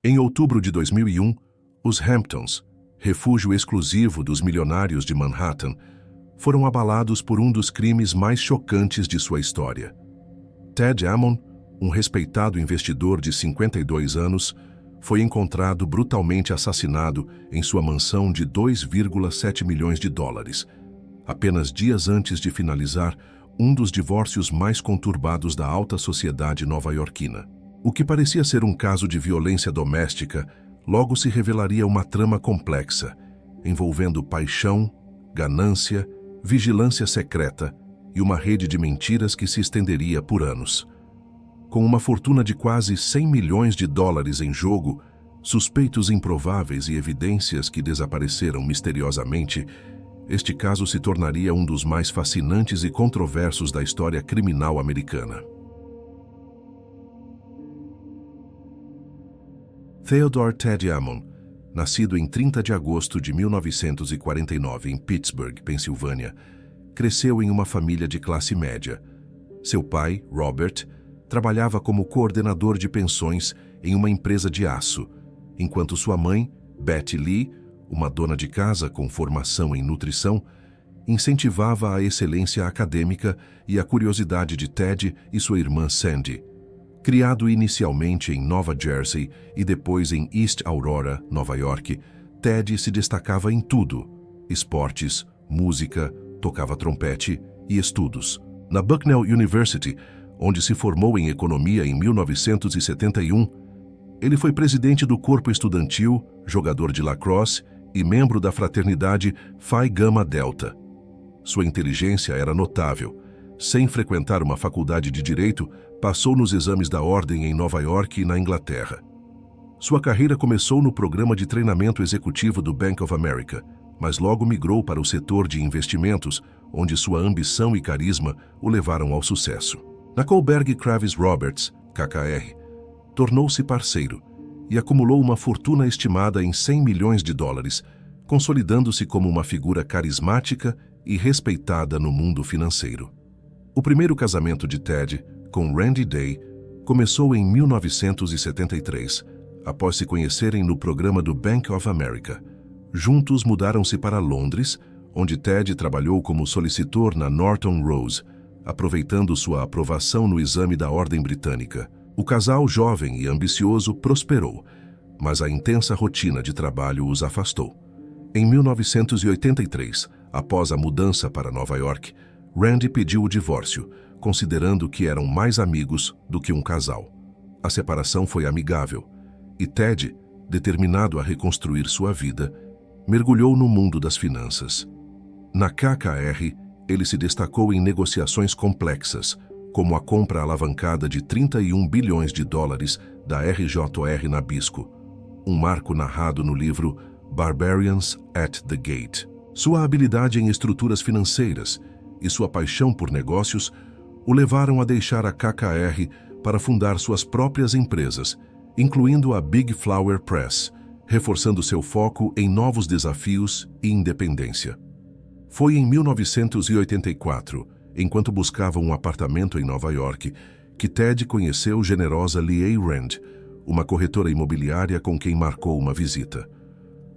Em outubro de 2001, os Hamptons, refúgio exclusivo dos milionários de Manhattan, foram abalados por um dos crimes mais chocantes de sua história. Ted Ammon, um respeitado investidor de 52 anos, foi encontrado brutalmente assassinado em sua mansão de 2,7 milhões de dólares, apenas dias antes de finalizar um dos divórcios mais conturbados da alta sociedade nova-iorquina. O que parecia ser um caso de violência doméstica logo se revelaria uma trama complexa, envolvendo paixão, ganância, vigilância secreta e uma rede de mentiras que se estenderia por anos. Com uma fortuna de quase 100 milhões de dólares em jogo, suspeitos improváveis e evidências que desapareceram misteriosamente, este caso se tornaria um dos mais fascinantes e controversos da história criminal americana. Theodore Ted Ammon, nascido em 30 de agosto de 1949 em Pittsburgh, Pensilvânia, cresceu em uma família de classe média. Seu pai, Robert, trabalhava como coordenador de pensões em uma empresa de aço, enquanto sua mãe, Betty Lee, uma dona de casa com formação em nutrição, incentivava a excelência acadêmica e a curiosidade de Ted e sua irmã Sandy. Criado inicialmente em Nova Jersey e depois em East Aurora, Nova York, Ted se destacava em tudo: esportes, música, tocava trompete e estudos. Na Bucknell University, onde se formou em economia em 1971, ele foi presidente do corpo estudantil, jogador de lacrosse e membro da fraternidade Phi Gamma Delta. Sua inteligência era notável. Sem frequentar uma faculdade de direito, passou nos exames da ordem em Nova York e na Inglaterra. Sua carreira começou no programa de treinamento executivo do Bank of America, mas logo migrou para o setor de investimentos, onde sua ambição e carisma o levaram ao sucesso. Na Kohlberg Kravis Roberts, KKR, tornou-se parceiro e acumulou uma fortuna estimada em 100 milhões de dólares, consolidando-se como uma figura carismática e respeitada no mundo financeiro. O primeiro casamento de Ted, com Randy Day, começou em 1973, após se conhecerem no programa do Bank of America. Juntos mudaram-se para Londres, onde Ted trabalhou como solicitor na Norton Rose, aproveitando sua aprovação no exame da Ordem Britânica. O casal jovem e ambicioso prosperou, mas a intensa rotina de trabalho os afastou. Em 1983, após a mudança para Nova York, Randy pediu o divórcio, considerando que eram mais amigos do que um casal. A separação foi amigável, e Ted, determinado a reconstruir sua vida, mergulhou no mundo das finanças. Na KKR, ele se destacou em negociações complexas, como a compra alavancada de 31 bilhões de dólares da RJR Nabisco, um marco narrado no livro Barbarians at the Gate. Sua habilidade em estruturas financeiras e sua paixão por negócios o levaram a deixar a KKR para fundar suas próprias empresas, incluindo a Big Flower Press, reforçando seu foco em novos desafios e independência. Foi em 1984, enquanto buscava um apartamento em Nova York, que Ted conheceu generosa Leigh Rand, uma corretora imobiliária com quem marcou uma visita.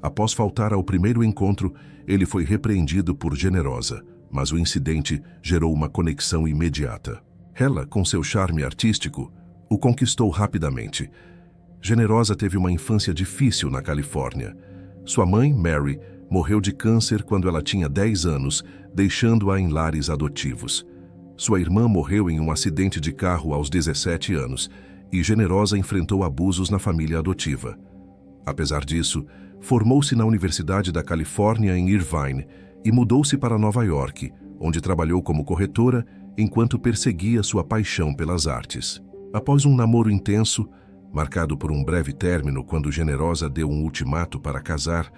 Após faltar ao primeiro encontro, ele foi repreendido por generosa, mas o incidente gerou uma conexão imediata. Ela, com seu charme artístico, o conquistou rapidamente. Generosa teve uma infância difícil na Califórnia. Sua mãe, Mary, morreu de câncer quando ela tinha 10 anos, deixando-a em lares adotivos. Sua irmã morreu em um acidente de carro aos 17 anos e Generosa enfrentou abusos na família adotiva. Apesar disso, formou-se na Universidade da Califórnia em Irvine e mudou-se para Nova York, onde trabalhou como corretora enquanto perseguia sua paixão pelas artes. Após um namoro intenso, marcado por um breve término quando Generosa deu um ultimato para casar,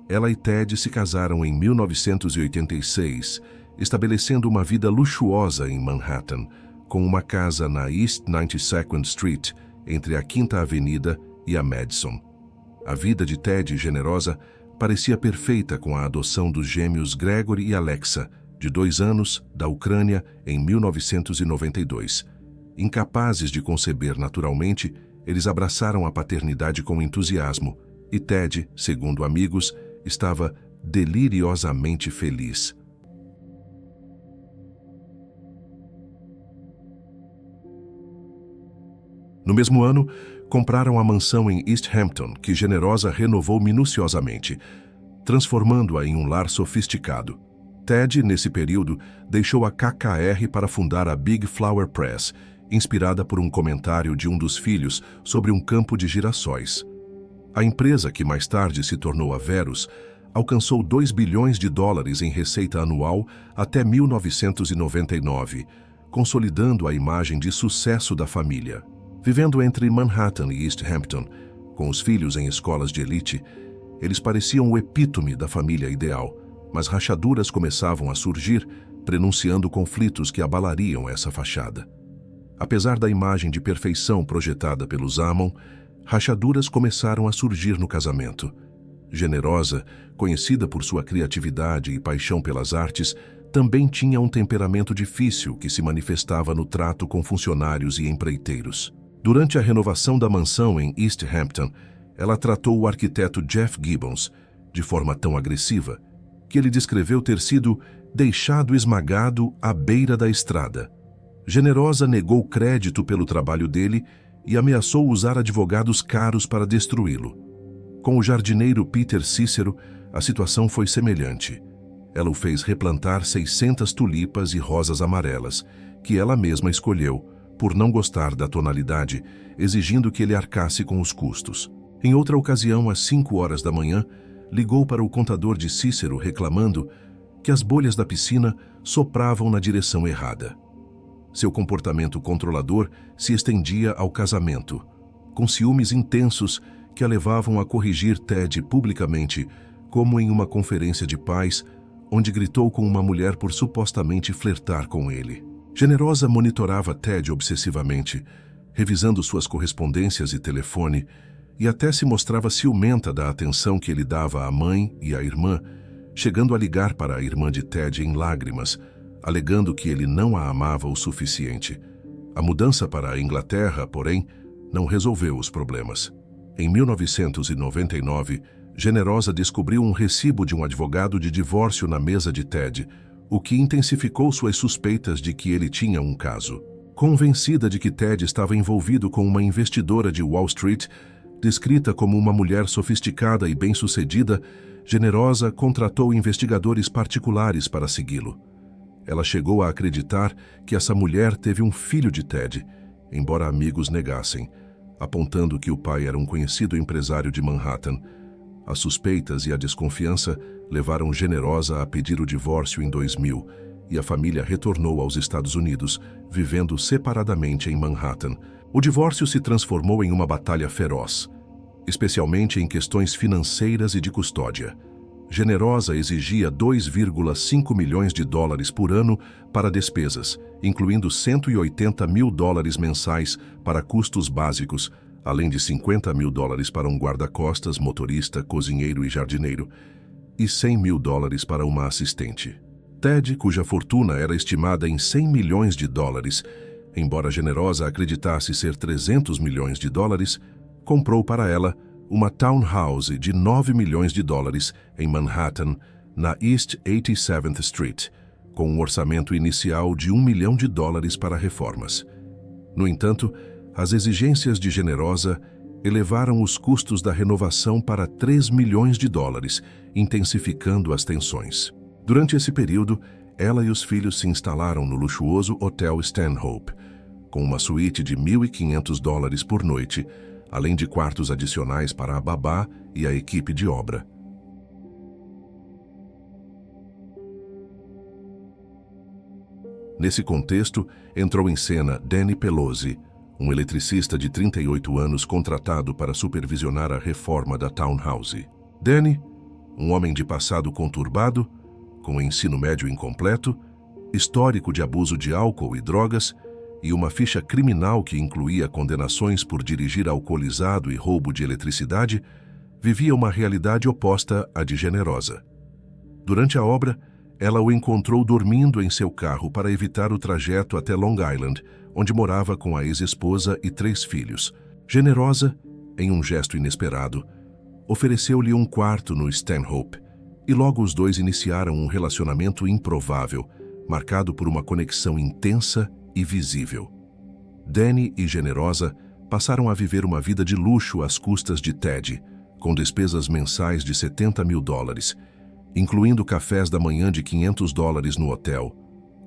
ela e Ted se casaram em 1986, estabelecendo uma vida luxuosa em Manhattan, com uma casa na East 92nd Street, entre a Quinta Avenida e a Madison. A vida de Ted e Generosa parecia perfeita com a adoção dos gêmeos Gregory e Alexa, de 2 anos, da Ucrânia, em 1992. Incapazes de conceber naturalmente, Eles abraçaram a paternidade com entusiasmo e Ted, segundo amigos, estava deliriosamente feliz. No mesmo ano, compraram a mansão em East Hampton, que Generosa renovou minuciosamente, transformando-a em um lar sofisticado. Ted, nesse período, deixou a KKR para fundar a Big Flower Press, inspirada por um comentário de um dos filhos sobre um campo de girassóis. A empresa, que mais tarde se tornou a Verus, alcançou $2 bilhões em receita anual até 1999, consolidando a imagem de sucesso da família. Vivendo entre Manhattan e East Hampton, com os filhos em escolas de elite, eles pareciam o epítome da família ideal, mas rachaduras começavam a surgir, prenunciando conflitos que abalariam essa fachada. Apesar da imagem de perfeição projetada pelos Ammon, rachaduras começaram a surgir no casamento. Generosa, conhecida por sua criatividade e paixão pelas artes, também tinha um temperamento difícil que se manifestava no trato com funcionários e empreiteiros. Durante a renovação da mansão em East Hampton, ela tratou o arquiteto Jeff Gibbons de forma tão agressiva que ele descreveu ter sido deixado esmagado à beira da estrada. Generosa negou crédito pelo trabalho dele e ameaçou usar advogados caros para destruí-lo. Com o jardineiro Peter Cícero, a situação foi semelhante. Ela o fez replantar 600 tulipas e rosas amarelas, que ela mesma escolheu, por não gostar da tonalidade, exigindo que ele arcasse com os custos. Em outra ocasião, às 5 horas da manhã, ligou para o contador de Cícero reclamando que as bolhas da piscina sopravam na direção errada. Seu comportamento controlador se estendia ao casamento, com ciúmes intensos que a levavam a corrigir Ted publicamente, como em uma conferência de pais, onde gritou com uma mulher por supostamente flertar com ele. Generosa monitorava Ted obsessivamente, revisando suas correspondências e telefone, e até se mostrava ciumenta da atenção que ele dava à mãe e à irmã, chegando a ligar para a irmã de Ted em lágrimas, alegando que ele não a amava o suficiente. A mudança para a Inglaterra, porém, não resolveu os problemas. Em 1999, Generosa descobriu um recibo de um advogado de divórcio na mesa de Ted, o que intensificou suas suspeitas de que ele tinha um caso. Convencida de que Ted estava envolvido com uma investidora de Wall Street, descrita como uma mulher sofisticada e bem-sucedida, Generosa contratou investigadores particulares para segui-lo. Ela chegou a acreditar que essa mulher teve um filho de Ted, embora amigos negassem, apontando que o pai era um conhecido empresário de Manhattan. As suspeitas e a desconfiança levaram Generosa a pedir o divórcio em 2000, e a família retornou aos Estados Unidos, vivendo separadamente em Manhattan. O divórcio se transformou em uma batalha feroz, especialmente em questões financeiras e de custódia. Generosa exigia $2,5 milhões por ano para despesas, incluindo $180 mil mensais para custos básicos, além de $50 mil para um guarda-costas, motorista, cozinheiro e jardineiro, e $100 mil para uma assistente. Ted, cuja fortuna era estimada em $100 milhões, embora Generosa acreditasse ser $300 milhões, comprou para ela uma townhouse de $9 milhões em Manhattan, na East 87th Street, com um orçamento inicial de $1 milhão para reformas. No entanto, as exigências de Generosa elevaram os custos da renovação para $3 milhões, intensificando as tensões. Durante esse período, ela e os filhos se instalaram no luxuoso Hotel Stanhope, com uma suíte de $1.500 por noite, além de quartos adicionais para a babá e a equipe de obra. Nesse contexto, entrou em cena Danny Pelosi, um eletricista de 38 anos contratado para supervisionar a reforma da townhouse. Danny, um homem de passado conturbado, com ensino médio incompleto, histórico de abuso de álcool e drogas, e uma ficha criminal que incluía condenações por dirigir alcoolizado e roubo de eletricidade, vivia uma realidade oposta à de Generosa. Durante a obra, ela o encontrou dormindo em seu carro para evitar o trajeto até Long Island, onde morava com a ex-esposa e 3 filhos. Generosa, em um gesto inesperado, ofereceu-lhe um quarto no Stanhope e logo os dois iniciaram um relacionamento improvável, marcado por uma conexão intensa e visível. Danny e Generosa passaram a viver uma vida de luxo às custas de Ted, com despesas mensais de $70 mil, incluindo cafés da manhã de $500 no hotel,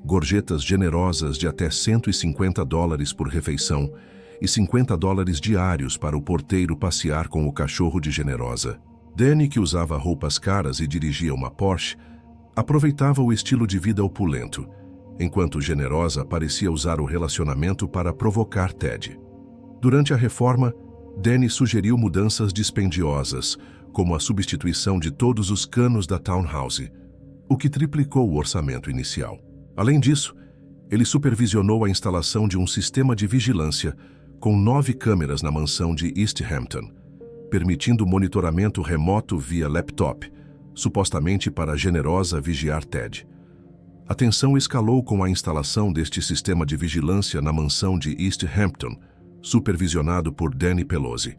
gorjetas generosas de até $150 por refeição e $50 diários para o porteiro passear com o cachorro de Generosa. Danny, que usava roupas caras e dirigia uma Porsche, aproveitava o estilo de vida opulento, enquanto Generosa parecia usar o relacionamento para provocar Ted. Durante a reforma, Danny sugeriu mudanças dispendiosas, como a substituição de todos os canos da townhouse, o que triplicou o orçamento inicial. Além disso, ele supervisionou a instalação de um sistema de vigilância com 9 câmeras na mansão de East Hampton, permitindo monitoramento remoto via laptop, supostamente para Generosa vigiar Ted. A tensão escalou com a instalação deste sistema de vigilância na mansão de East Hampton, supervisionado por Danny Pelosi.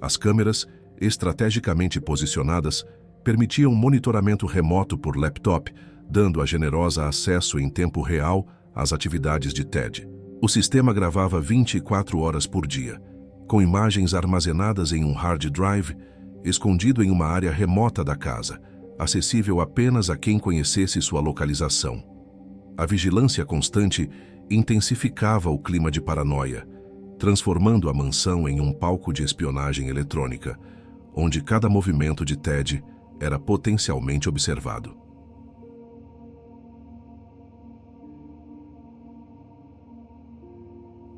As câmeras, estrategicamente posicionadas, permitiam monitoramento remoto por laptop, dando a Generosa acesso em tempo real às atividades de Ted. O sistema gravava 24 horas por dia, com imagens armazenadas em um hard drive, escondido em uma área remota da casa, acessível apenas a quem conhecesse sua localização. A vigilância constante intensificava o clima de paranoia, transformando a mansão em um palco de espionagem eletrônica, onde cada movimento de Ted era potencialmente observado.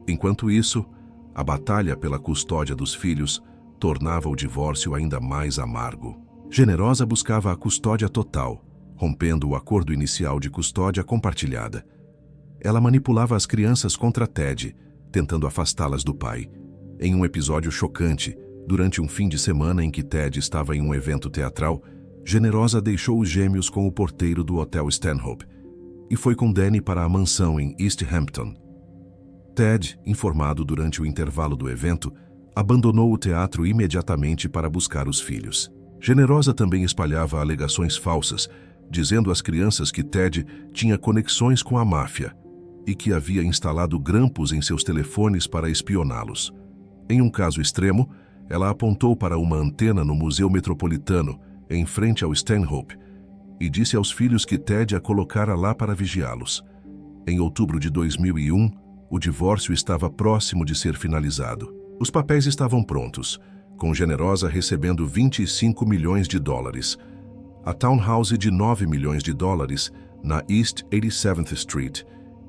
Enquanto isso, a batalha pela custódia dos filhos tornava o divórcio ainda mais amargo. Generosa buscava a custódia total, rompendo o acordo inicial de custódia compartilhada. Ela manipulava as crianças contra Ted, tentando afastá-las do pai. Em um episódio chocante, durante um fim de semana em que Ted estava em um evento teatral, Generosa deixou os gêmeos com o porteiro do Hotel Stanhope e foi com Danny para a mansão em East Hampton. Ted, informado durante o intervalo do evento, abandonou o teatro imediatamente para buscar os filhos. Generosa também espalhava alegações falsas, dizendo às crianças que Ted tinha conexões com a máfia e que havia instalado grampos em seus telefones para espioná-los. Em um caso extremo, ela apontou para uma antena no Museu Metropolitano, em frente ao Stanhope, e disse aos filhos que Ted a colocara lá para vigiá-los. Em outubro de 2001, o divórcio estava próximo de ser finalizado. Os papéis estavam prontos, com Generosa recebendo $25 milhões, a townhouse de $9 milhões na East 87th Street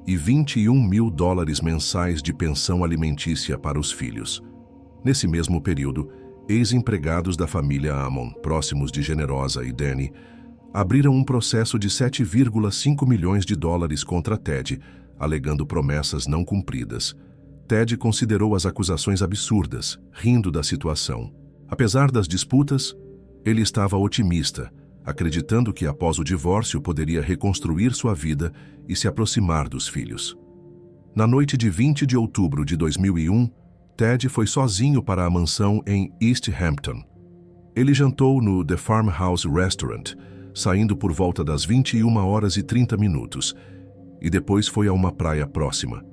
e $21 mil mensais de pensão alimentícia para os filhos. Nesse mesmo período, ex-empregados da família Ammon, próximos de Generosa e Danny, abriram um processo de $7,5 milhões contra Ted, alegando promessas não cumpridas. Ted considerou as acusações absurdas, rindo da situação. Apesar das disputas, ele estava otimista, acreditando que após o divórcio poderia reconstruir sua vida e se aproximar dos filhos. Na noite de 20 de outubro de 2001, Ted foi sozinho para a mansão em East Hampton. Ele jantou no The Farmhouse Restaurant, saindo por volta das 21h30, e depois foi a uma praia próxima.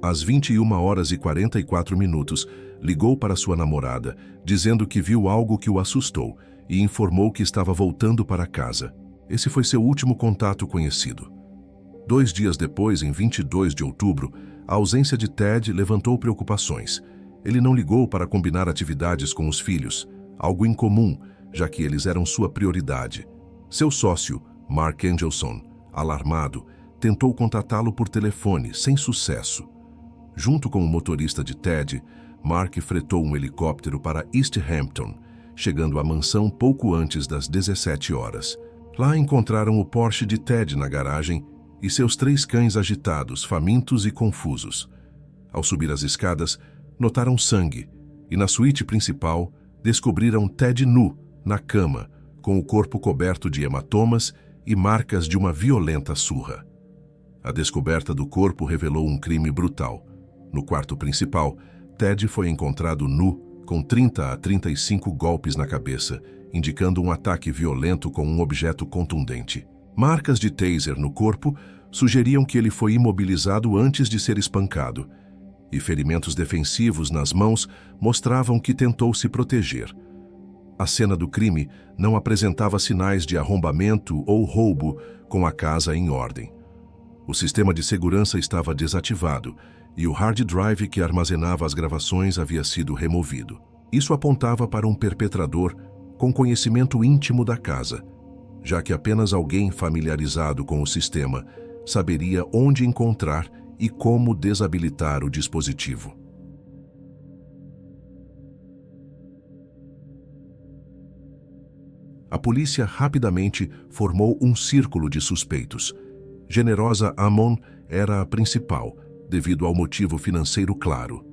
Às 21h44, ligou para sua namorada, dizendo que viu algo que o assustou e informou que estava voltando para casa. Esse foi seu último contato conhecido. 2 dias depois, em 22 de outubro, a ausência de Ted levantou preocupações. Ele não ligou para combinar atividades com os filhos, algo incomum, já que eles eram sua prioridade. Seu sócio, Mark Angelson, alarmado, tentou contatá-lo por telefone, sem sucesso. Junto com o motorista de Ted, Mark fretou um helicóptero para East Hampton, chegando à mansão pouco antes das 17 horas. Lá encontraram o Porsche de Ted na garagem e seus 3 cães agitados, famintos e confusos. Ao subir as escadas, notaram sangue e, na suíte principal, descobriram Ted nu, na cama, com o corpo coberto de hematomas e marcas de uma violenta surra. A descoberta do corpo revelou um crime brutal. No quarto principal, Ted foi encontrado nu, com 30 a 35 golpes na cabeça, indicando um ataque violento com um objeto contundente. Marcas de taser no corpo sugeriam que ele foi imobilizado antes de ser espancado, e ferimentos defensivos nas mãos mostravam que tentou se proteger. A cena do crime não apresentava sinais de arrombamento ou roubo, com a casa em ordem. O sistema de segurança estava desativado e o hard drive que armazenava as gravações havia sido removido. Isso apontava para um perpetrador com conhecimento íntimo da casa, já que apenas alguém familiarizado com o sistema saberia onde encontrar e como desabilitar o dispositivo. A polícia rapidamente formou um círculo de suspeitos. Generosa Ammon era a principal, devido ao motivo financeiro claro.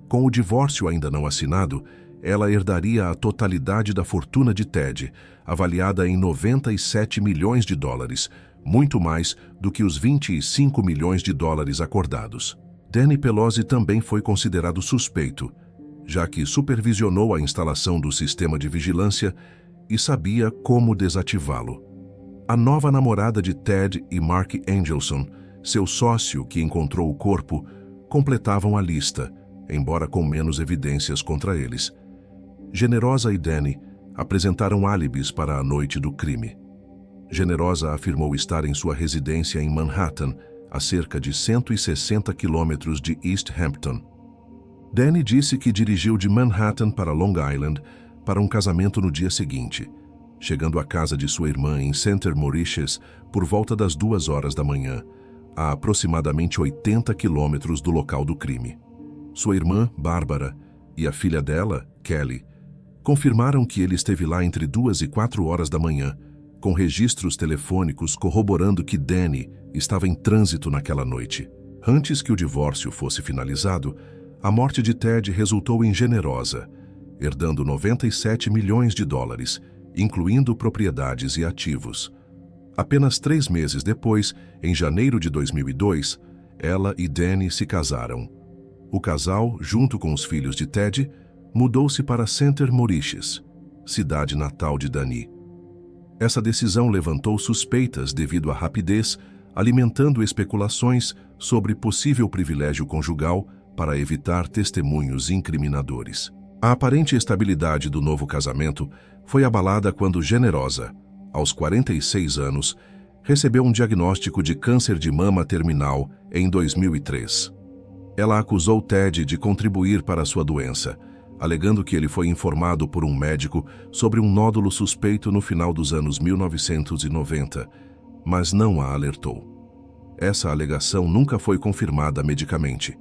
Com o divórcio ainda não assinado, ela herdaria a totalidade da fortuna de Ted, avaliada em 97 milhões de dólares, muito mais do que os 25 milhões de dólares acordados. Danny Pelosi também foi considerado suspeito, já que supervisionou a instalação do sistema de vigilância e sabia como desativá-lo. A nova namorada de Ted e Mark Angelson, seu sócio que encontrou o corpo, completavam a lista, embora com menos evidências contra eles. Generosa e Danny apresentaram álibis para a noite do crime. Generosa afirmou estar em sua residência em Manhattan, a cerca de 160 quilômetros de East Hampton. Danny disse que dirigiu de Manhattan para Long Island para um casamento no dia seguinte, chegando à casa de sua irmã em Center Mauritius por volta das 2 horas da manhã, a aproximadamente 80 quilômetros do local do crime. Sua irmã, Bárbara, e a filha dela, Kelly, confirmaram que ele esteve lá entre 2 e 4 horas da manhã, com registros telefônicos corroborando que Danny estava em trânsito naquela noite. Antes que o divórcio fosse finalizado, a morte de Ted resultou em Generosa, herdando 97 milhões de dólares, incluindo propriedades e ativos. Apenas 3 meses depois, em janeiro de 2002, ela e Danny se casaram. O casal, junto com os filhos de Ted, mudou-se para Center Mauritius, cidade natal de Danny. Essa decisão levantou suspeitas devido à rapidez, alimentando especulações sobre possível privilégio conjugal para evitar testemunhos incriminadores. A aparente estabilidade do novo casamento foi abalada quando Generosa, aos 46 anos, recebeu um diagnóstico de câncer de mama terminal em 2003. Ela acusou Ted de contribuir para sua doença, alegando que ele foi informado por um médico sobre um nódulo suspeito no final dos anos 1990, mas não a alertou. Essa alegação nunca foi confirmada medicamente.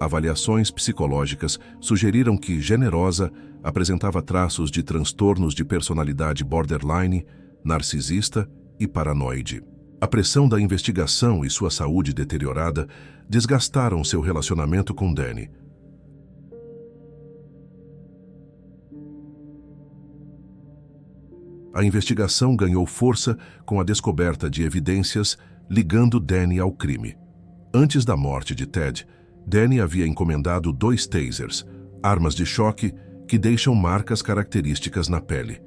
Avaliações psicológicas sugeriram que Generosa apresentava traços de transtornos de personalidade borderline, narcisista e paranoide. A pressão da investigação e sua saúde deteriorada desgastaram seu relacionamento com Danny. A investigação ganhou força com a descoberta de evidências ligando Danny ao crime. Antes da morte de Ted, Danny havia encomendado 2 tasers, armas de choque que deixam marcas características na pele.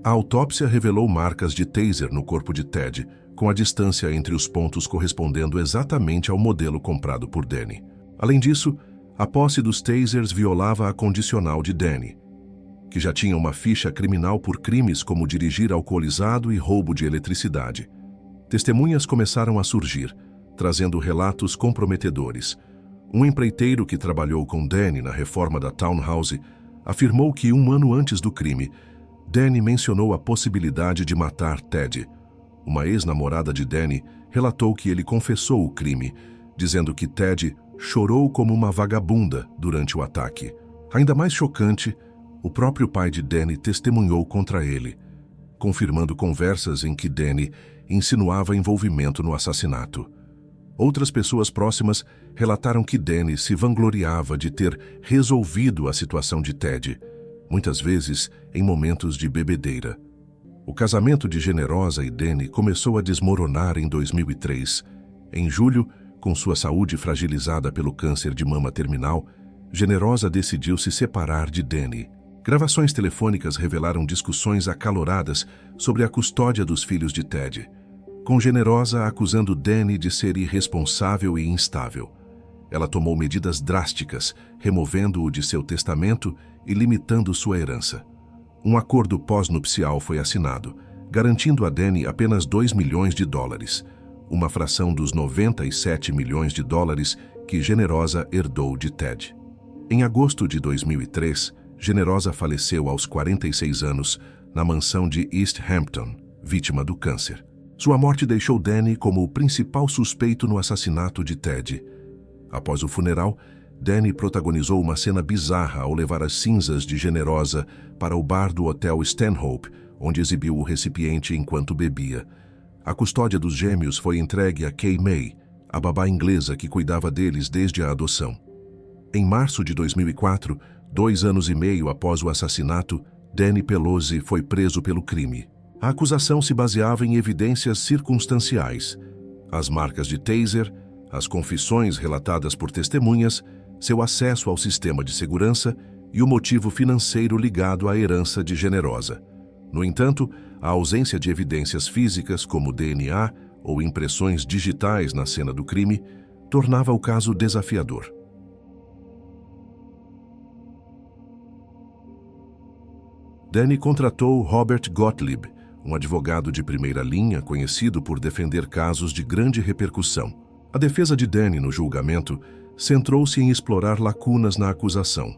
A autópsia revelou marcas de taser no corpo de Ted, com a distância entre os pontos correspondendo exatamente ao modelo comprado por Danny. Além disso, a posse dos tasers violava a condicional de Danny, que já tinha uma ficha criminal por crimes como dirigir alcoolizado e roubo de eletricidade. Testemunhas começaram a surgir, trazendo relatos comprometedores. Um empreiteiro que trabalhou com Danny na reforma da Townhouse afirmou que 1 ano antes do crime, Danny mencionou a possibilidade de matar Ted. Uma ex-namorada de Danny relatou que ele confessou o crime, dizendo que Ted chorou como uma vagabunda durante o ataque. Ainda mais chocante, o próprio pai de Danny testemunhou contra ele, confirmando conversas em que Danny insinuava envolvimento no assassinato. Outras pessoas próximas relataram que Danny se vangloriava de ter resolvido a situação de Ted, muitas vezes em momentos de bebedeira. O casamento de Generosa e Danny começou a desmoronar em 2003. Em julho, com sua saúde fragilizada pelo câncer de mama terminal, Generosa decidiu se separar de Danny. Gravações telefônicas revelaram discussões acaloradas sobre a custódia dos filhos de Ted, com Generosa acusando Danny de ser irresponsável e instável. Ela tomou medidas drásticas, removendo-o de seu testamento e limitando sua herança. Um acordo pós-nupcial foi assinado, garantindo a Danny apenas $2 milhões, uma fração dos $97 milhões que Generosa herdou de Ted. Em agosto de 2003, Generosa faleceu aos 46 anos na mansão de East Hampton, vítima do câncer. Sua morte deixou Danny como o principal suspeito no assassinato de Ted. Após o funeral, Danny protagonizou uma cena bizarra ao levar as cinzas de Generosa para o bar do Hotel Stanhope, onde exibiu o recipiente enquanto bebia. A custódia dos gêmeos foi entregue a Kay May, a babá inglesa que cuidava deles desde a adoção. Em março de 2004, 2 anos e meio após o assassinato, Danny Pelosi foi preso pelo crime. A acusação se baseava em evidências circunstanciais: as marcas de taser, as confissões relatadas por testemunhas, seu acesso ao sistema de segurança e o motivo financeiro ligado à herança de Generosa. No entanto, a ausência de evidências físicas, como DNA ou impressões digitais na cena do crime, tornava o caso desafiador. Danny contratou Robert Gottlieb, um advogado de primeira linha conhecido por defender casos de grande repercussão. A defesa de Danny no julgamento centrou-se em explorar lacunas na acusação.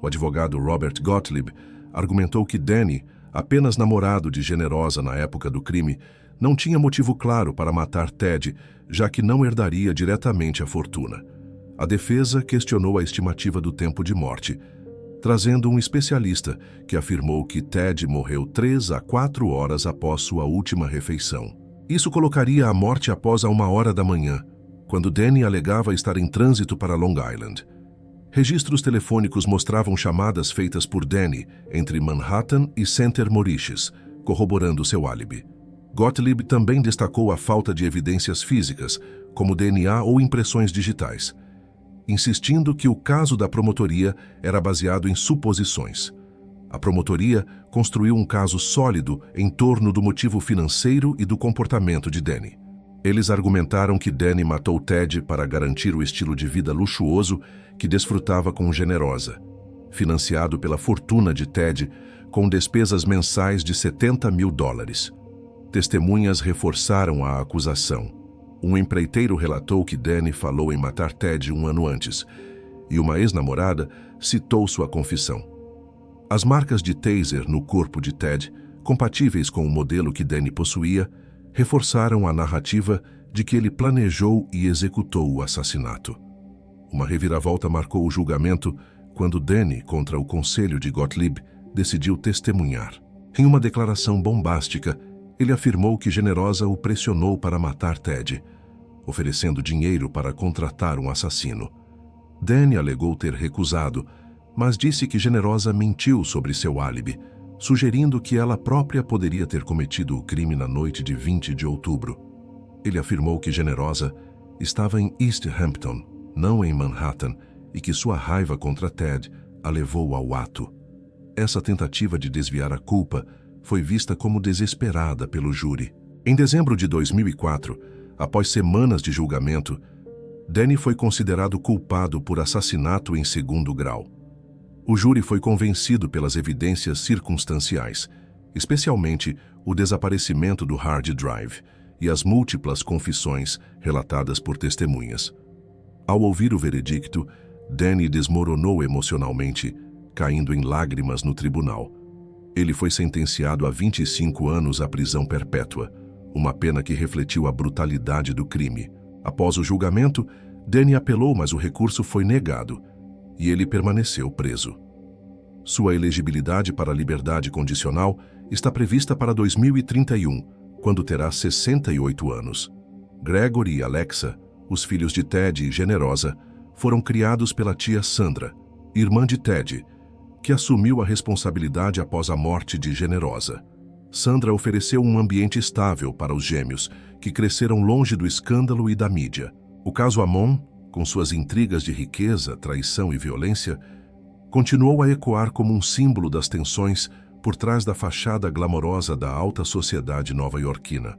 O advogado Robert Gottlieb argumentou que Danny, apenas namorado de Generosa na época do crime, não tinha motivo claro para matar Ted, já que não herdaria diretamente a fortuna. A defesa questionou a estimativa do tempo de morte, trazendo um especialista que afirmou que Ted morreu 3 a 4 horas após sua última refeição. Isso colocaria a morte após a 1h da manhã, quando Danny alegava estar em trânsito para Long Island. Registros telefônicos mostravam chamadas feitas por Danny entre Manhattan e Center Moriches, corroborando seu álibi. Gottlieb também destacou a falta de evidências físicas, como DNA ou impressões digitais, insistindo que o caso da promotoria era baseado em suposições. A promotoria construiu um caso sólido em torno do motivo financeiro e do comportamento de Danny. Eles argumentaram que Danny matou Ted para garantir o estilo de vida luxuoso que desfrutava com Generosa, financiado pela fortuna de Ted, com despesas mensais de $70 mil. Testemunhas reforçaram a acusação. Um empreiteiro relatou que Danny falou em matar Ted 1 ano antes, e uma ex-namorada citou sua confissão. As marcas de taser no corpo de Ted, compatíveis com o modelo que Danny possuía, reforçaram a narrativa de que ele planejou e executou o assassinato. Uma reviravolta marcou o julgamento quando Danny, contra o conselho de Gottlieb, decidiu testemunhar. Em uma declaração bombástica, ele afirmou que Generosa o pressionou para matar Ted, oferecendo dinheiro para contratar um assassino. Danny alegou ter recusado, mas disse que Generosa mentiu sobre seu álibi, sugerindo que ela própria poderia ter cometido o crime na noite de 20 de outubro. Ele afirmou que Generosa estava em East Hampton, não em Manhattan, e que sua raiva contra Ted a levou ao ato. Essa tentativa de desviar a culpa foi vista como desesperada pelo júri. Em dezembro de 2004, após semanas de julgamento, Danny foi considerado culpado por assassinato em 2º grau. O júri foi convencido pelas evidências circunstanciais, especialmente o desaparecimento do hard drive e as múltiplas confissões relatadas por testemunhas. Ao ouvir o veredicto, Danny desmoronou emocionalmente, caindo em lágrimas no tribunal. Ele foi sentenciado a 25 anos à prisão perpétua, uma pena que refletiu a brutalidade do crime. Após o julgamento, Danny apelou, mas o recurso foi negado, e ele permaneceu preso. Sua elegibilidade para a liberdade condicional está prevista para 2031, quando terá 68 anos. Gregory e Alexa, os filhos de Ted e Generosa, foram criados pela tia Sandra, irmã de Ted, que assumiu a responsabilidade após a morte de Generosa. Sandra ofereceu um ambiente estável para os gêmeos, que cresceram longe do escândalo e da mídia. O caso Amon, com suas intrigas de riqueza, traição e violência, continuou a ecoar como um símbolo das tensões por trás da fachada glamourosa da alta sociedade nova-iorquina.